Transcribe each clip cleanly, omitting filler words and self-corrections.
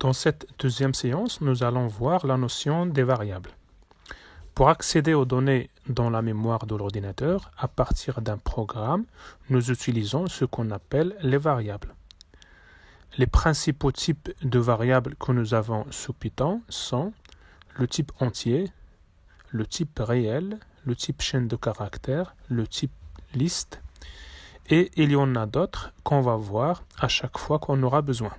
Dans cette deuxième séance, nous allons voir la notion des variables. Pour accéder aux données dans la mémoire de l'ordinateur, à partir d'un programme, nous utilisons ce qu'on appelle les variables. Les principaux types de variables que nous avons sous Python sont le type entier, le type réel, le type chaîne de caractères, le type liste, et il y en a d'autres qu'on va voir à chaque fois qu'on aura besoin.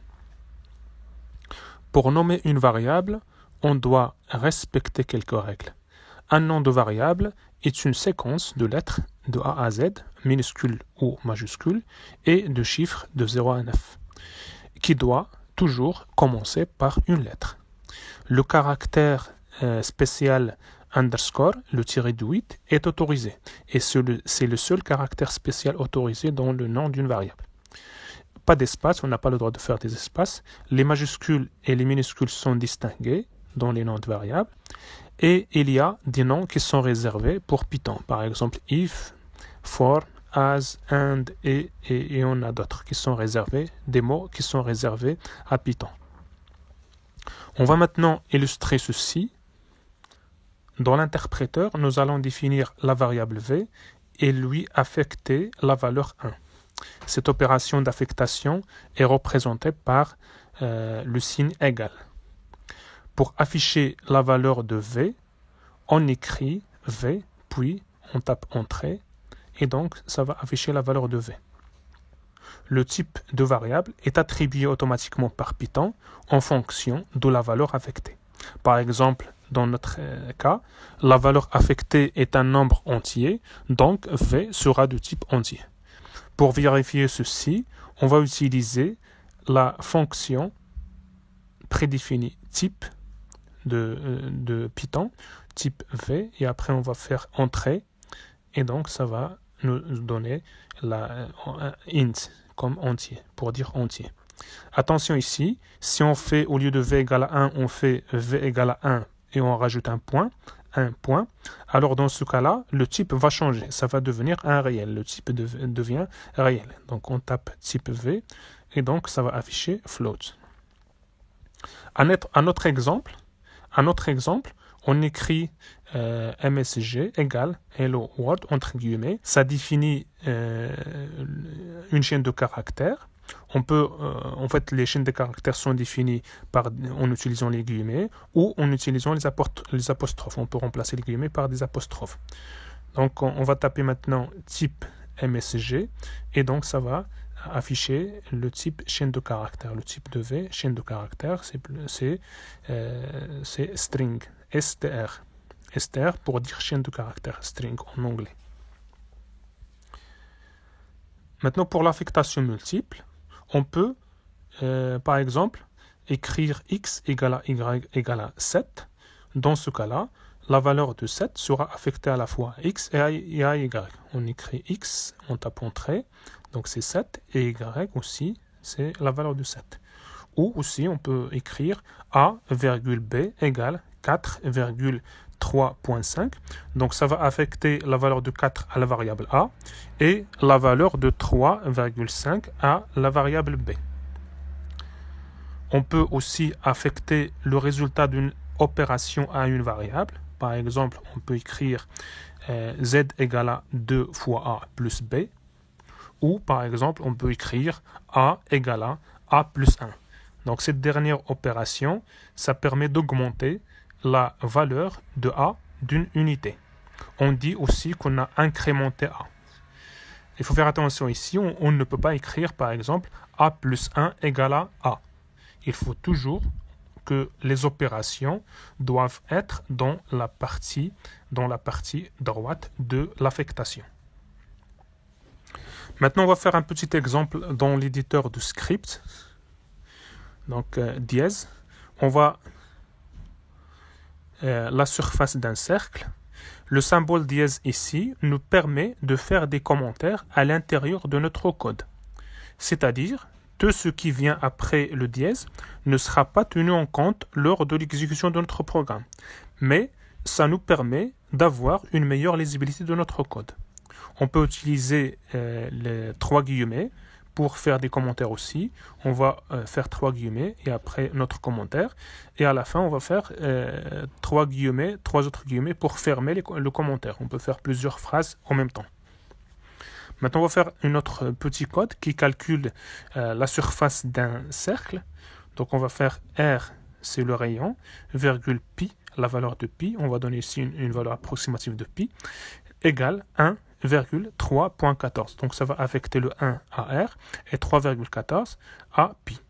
Pour nommer une variable, on doit respecter quelques règles. Un nom de variable est une séquence de lettres de A à Z, minuscules ou majuscules, et de chiffres de 0 à 9, qui doit toujours commencer par une lettre. Le caractère spécial underscore, le tiré de 8, est autorisé, et c'est le seul caractère spécial autorisé dans le nom d'une variable. Pas d'espace, on n'a pas le droit de faire des espaces. Les majuscules et les minuscules sont distingués dans les noms de variables. Et il y a des noms qui sont réservés pour Python. Par exemple, if, for, as, and, et on a d'autres qui sont réservés, des mots qui sont réservés à Python. On va maintenant illustrer ceci. Dans l'interpréteur, nous allons définir la variable v et lui affecter la valeur 1. Cette opération d'affectation est représentée par le signe égal. Pour afficher la valeur de v, on écrit v, puis on tape entrée, et donc ça va afficher la valeur de v. Le type de variable est attribué automatiquement par Python en fonction de la valeur affectée. Par exemple, dans notre cas, la valeur affectée est un nombre entier, donc v sera de type entier. Pour vérifier ceci, on va utiliser la fonction prédéfinie type de Python, type v, et après on va faire entrée, et donc ça va nous donner la int comme entier, pour dire entier. Attention ici, si on fait au lieu de v égale à 1, on fait v égale à 1 et on rajoute un point, alors dans ce cas-là, le type va changer, ça va devenir un réel, le type devient réel. Donc on tape type v et donc ça va afficher float. Un autre exemple, on écrit MSG égale hello world entre guillemets, ça définit une chaîne de caractères. On peut, en fait, les chaînes de caractères sont définies en utilisant les guillemets ou en utilisant les apostrophes. On peut remplacer les guillemets par des apostrophes. Donc, on va taper maintenant type MSG et donc ça va afficher le type chaîne de caractères. Le type de V, chaîne de caractères, c'est string, str. Str pour dire chaîne de caractères, string en anglais. Maintenant, pour l'affectation multiple, on peut, par exemple, écrire x égale à y égale à 7. Dans ce cas-là, la valeur de 7 sera affectée à la fois à x et à y. On écrit x, on tape entrée, donc c'est 7, et y aussi, c'est la valeur de 7. Ou aussi, on peut écrire a, b égale 4,3.5. Donc ça va affecter la valeur de 4 à la variable a et la valeur de 3,5 à la variable b. On peut aussi affecter le résultat d'une opération à une variable. Par exemple, on peut écrire z égale à 2 fois a plus b. Ou par exemple, on peut écrire a égale à a plus 1. Donc cette dernière opération, ça permet d'augmenter la valeur de a d'une unité. On dit aussi qu'on a incrémenté a. Il faut faire attention ici, on ne peut pas écrire par exemple a plus 1 égale à a. Il faut toujours que les opérations doivent être dans la partie droite de l'affectation. Maintenant, on va faire un petit exemple dans l'éditeur de script. Donc, dièse. On va la surface d'un cercle. Le symbole dièse ici nous permet de faire des commentaires à l'intérieur de notre code. C'est-à-dire, tout ce qui vient après le dièse ne sera pas tenu en compte lors de l'exécution de notre programme. Mais ça nous permet d'avoir une meilleure lisibilité de notre code. On peut utiliser les 3 guillemets pour faire des commentaires aussi. On va faire 3 guillemets et après notre commentaire. Et à la fin, on va faire 3 guillemets, 3 autres guillemets pour fermer le commentaire. On peut faire plusieurs phrases en même temps. Maintenant, on va faire un autre petit code qui calcule la surface d'un cercle. Donc, on va faire R, c'est le rayon, virgule pi, la valeur de pi. On va donner ici une valeur approximative de pi, égale 1,3.14. Donc, ça va affecter le 1 à R et 3,14 à pi.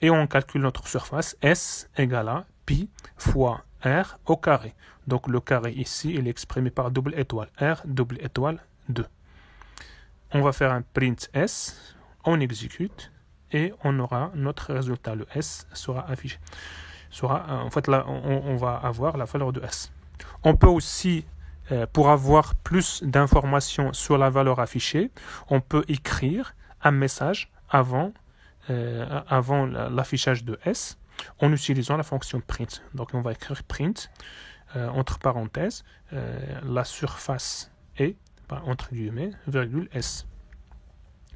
Et on calcule notre surface, S égale à pi fois R au carré. Donc, le carré ici, il est exprimé par double étoile, R double étoile 2. On va faire un print S, on exécute et on aura notre résultat. Le S sera affiché. En fait, là, on va avoir la valeur de S. On peut aussi, pour avoir plus d'informations sur la valeur affichée, on peut écrire un message avant l'affichage de S en utilisant la fonction print. Donc, on va écrire print, entre parenthèses, la surface est, entre guillemets, virgule S.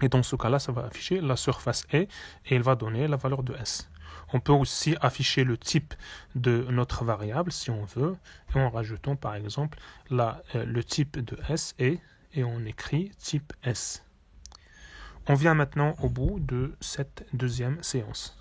Et dans ce cas-là, ça va afficher la surface est et il va donner la valeur de S. On peut aussi afficher le type de notre variable si on veut, et en rajoutant par exemple le type de S et on écrit type S. On vient maintenant au bout de cette deuxième séance.